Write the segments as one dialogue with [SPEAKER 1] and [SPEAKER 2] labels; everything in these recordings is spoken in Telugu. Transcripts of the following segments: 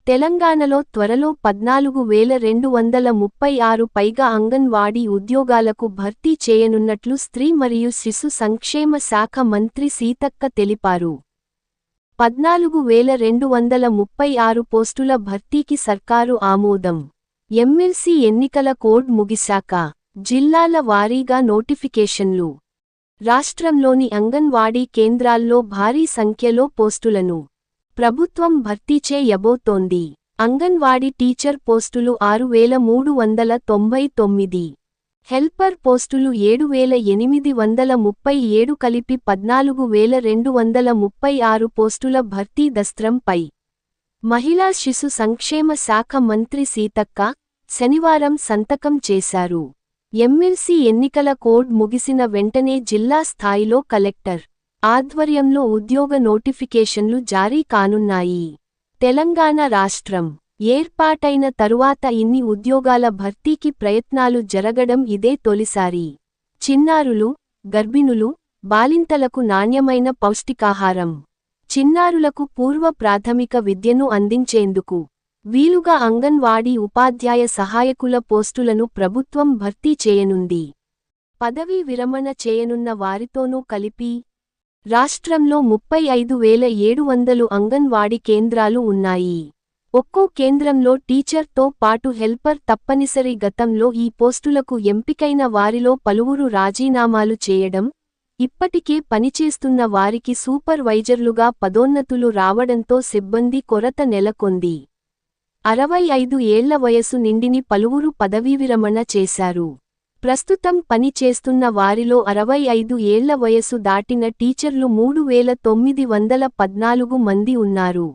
[SPEAKER 1] తెలంగాణలో త్వరలో 14,236 పైగా అంగన్వాడీ ఉద్యోగాలకు భర్తీ చేయనున్నట్లు స్త్రీ మరియు శిశు సంక్షేమ శాఖ మంత్రి సీతక్క తెలిపారు. 14,236 పోస్టుల భర్తీకి సర్కారు ఆమోదం. ఎమ్మెల్సీ ఎన్నికల కోడ్ ముగిశాక జిల్లాల వారీగా నోటిఫికేషన్లు. రాష్ట్రంలోని అంగన్వాడీ కేంద్రాల్లో భారీ సంఖ్యలో పోస్టులను ప్రభుత్వం భర్తీ చేయబోతోంది. అంగన్వాడీ టీచర్ పోస్టులు 6,399, హెల్పర్ పోస్టులు 7,837 కలిపి 14,236 పోస్టుల భర్తీ దస్త్రంపై. మహిళా శిశు సంక్షేమ శాఖ మంత్రి సీతక్క శనివారం సంతకం చేశారు. ఎమ్మెల్సీ ఎన్నికల కోడ్ ముగిసిన వెంటనే జిల్లా స్థాయిలో కలెక్టర్ ఆధ్వర్యంలో ఉద్యోగ నోటిఫికేషన్లు జారీ కానున్నాయి. తెలంగాణ రాష్ట్రం ఏర్పాటైన తరువాత ఇన్ని ఉద్యోగాల భర్తీకి ప్రయత్నాలు జరగడం ఇదే తొలిసారి. చిన్నారులు, గర్భిణులు, బాలింతలకు నాణ్యమైన పౌష్టికాహారం, చిన్నారులకు పూర్వ ప్రాథమిక విద్యను అందించేందుకు వీలుగా అంగన్వాడీ ఉపాధ్యాయ సహాయకుల పోస్టులను ప్రభుత్వం భర్తీ చేయనుంది. పదవీ విరమణ చేయనున్న వారితోనూ కలిపి రాష్ట్రంలో 35,700 అంగన్వాడీ కేంద్రాలు ఉన్నాయి. ఒక్కో కేంద్రంలో టీచర్తో పాటు హెల్పర్ తప్పనిసరి. గతంలో ఈ పోస్టులకు ఎంపికైన వారిలో పలువురు రాజీనామాలు చేయడం, ఇప్పటికే పనిచేస్తున్న వారికి సూపర్వైజర్లుగా పదోన్నతులు రావడంతో సిబ్బంది కొరత నెలకొంది. 65 ఏళ్ల వయసు నిండిని పలువురు పదవీవిరమణ చేశారు. ప్రస్తుతం పని చేస్తున్న వారిలో 65 ఏళ్ల వయసు దాటిన టీచర్లు 3,914 మంది ఉన్నారు.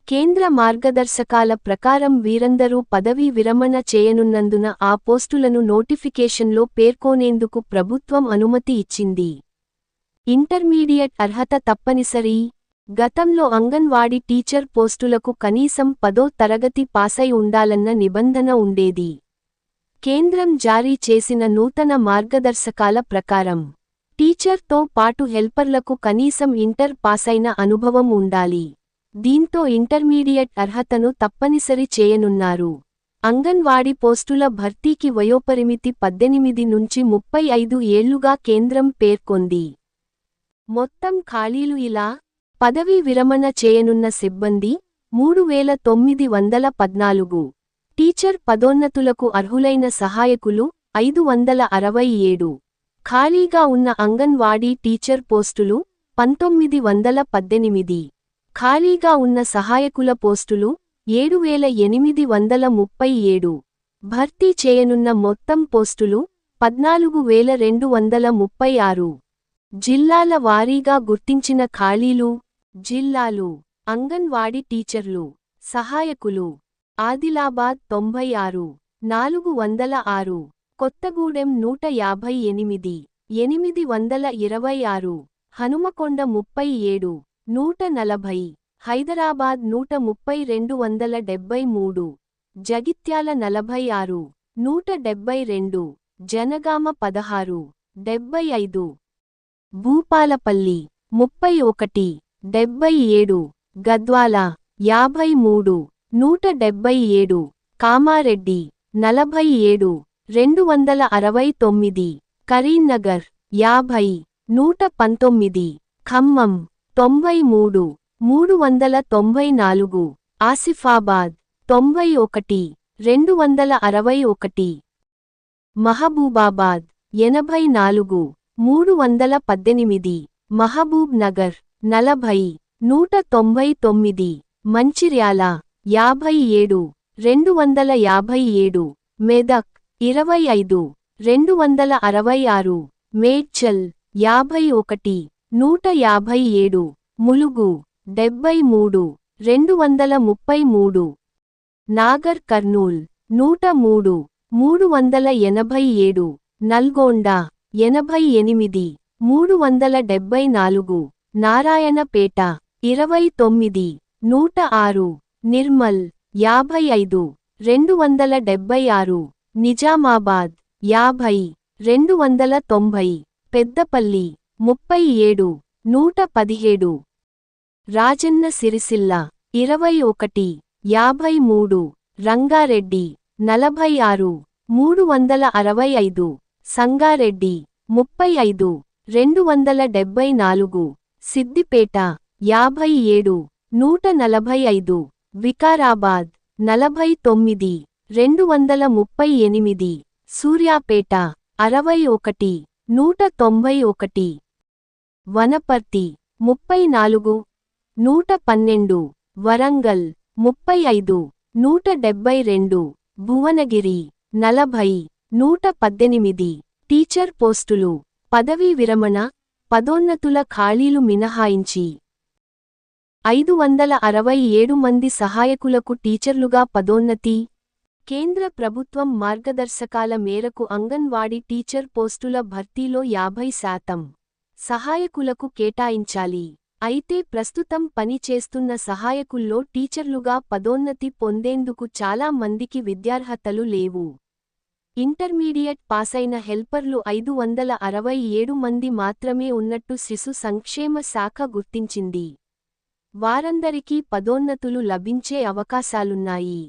[SPEAKER 1] కేంద్ర మార్గదర్శకాల ప్రకారం వీరందరూ పదవీ విరమణ చేయనున్నందున ఆ పోస్టులను నోటిఫికేషన్లో పేర్కొనేందుకు ప్రభుత్వం అనుమతి ఇచ్చింది. ఇంటర్మీడియట్ అర్హత తప్పనిసరి. గతంలో అంగన్వాడీ టీచర్ పోస్టులకు కనీసం 10వ తరగతి పాసై ఉండాలన్న నిబంధన ఉండేది. కేంద్రం జారీ చేసిన నూతన మార్గదర్శకాల ప్రకారం టీచర్తో పాటు హెల్పర్లకు కనీసం ఇంటర్ పాసైన అనుభవం ఉండాలి. దీంతో ఇంటర్మీడియట్ అర్హతను తప్పనిసరి చేయనున్నారు. అంగన్వాడీ పోస్టుల భర్తీకి వయోపరిమితి 18 నుంచి 35 ఏళ్లుగా కేంద్రం పేర్కొంది. మొత్తం ఖాళీలు ఇలా: పదవీ విరమణ చేయనున్న సిబ్బంది 3,914, టీచర్ పదోన్నతులకు అర్హులైన సహాయకులు 567, ఖాళీగా ఉన్న అంగన్వాడీ టీచర్ పోస్టులు 1918, ఖాళీగా ఉన్న సహాయకుల పోస్టులు 7,837. భర్తీ చేయనున్న మొత్తం పోస్టులు 14,236. జిల్లాల వారీగా గుర్తించిన ఖాళీలు. జిల్లాలు: అంగన్వాడీ టీచర్లు, సహాయకులు: ఆదిలాబాద్ 96, 406, కొత్తగూడెం 158, 826, హనుమకొండ 37, 140, హైదరాబాద్ 130, 273, జగిత్యాల 46, 172, జనగామ 16, 75, భూపాలపల్లి 31, 77, గద్వాల 53, 177, కామారెడ్డి 47, 269, కరీంనగర్ 50, 119, ఖమ్మం 93, 394, ఆసిఫాబాద్ 91, 261, మహబూబాబాద్ 84, 318, మహబూబ్ నగర్ 40, 199, మంచిర్యాల 57, 257, మెదక్ 25, 266, మేడ్చల్ 51, 157, ములుగు 73, 233, నాగర్ కర్నూల్ 103, 387, నల్గొండ 88, 374, నారాయణపేట 29, 106, నిర్మల్ 55, 276, నిజామాబాద్ 50, 290, పెద్దపల్లి 37, 117, రాజన్న సిరిసిల్ల 21, 53, రంగారెడ్డి 46, 365, సంగారెడ్డి 35, 274, సిద్దిపేట 57, 145, వికారాబాద్ 49, 238, సూర్యాపేట 61, 191, వనపర్తి 34, 112, వరంగల్ 35, 172, భువనగిరి 40, 118, టీచర్ పోస్టులు పదవీ విరమణ, పదోన్నతుల ఖాళీలు మినహాయించి 567 మంది సహాయకులకు టీచర్లుగా పదోన్నతి. కేంద్ర ప్రభుత్వం మార్గదర్శకాల మేరకు అంగన్వాడీ టీచర్ పోస్టుల భర్తీలో 50% సహాయకులకు కేటాయించాలి. అయితే ప్రస్తుతం పని చేస్తున్న సహాయకుల్లో టీచర్లుగా పదోన్నతి పొందేందుకు చాలా మందికి విద్యార్హతలు లేవు. ఇంటర్మీడియట్ పాసైన హెల్పర్లు 567 మంది మాత్రమే ఉన్నట్టు శిశు సంక్షేమ శాఖ గుర్తించింది. వారందరికీ పదోన్నతులు లభించే అవకాశాలున్నాయి.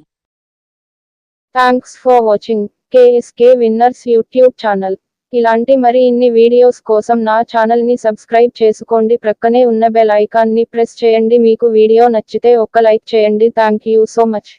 [SPEAKER 2] Thanks for watching KSK winners YouTube channel. ఇలాంటి మరిన్ని వీడియోస్ కోసం నా ఛానల్ ని సబ్స్క్రైబ్ చేసుకోండి. ప్రక్కనే ఉన్న బెల్ ఐకాన్ ని ప్రెస్ చేయండి. మీకు వీడియో నచ్చితే ఒక్క లైక్ చేయండి. Thank you so much.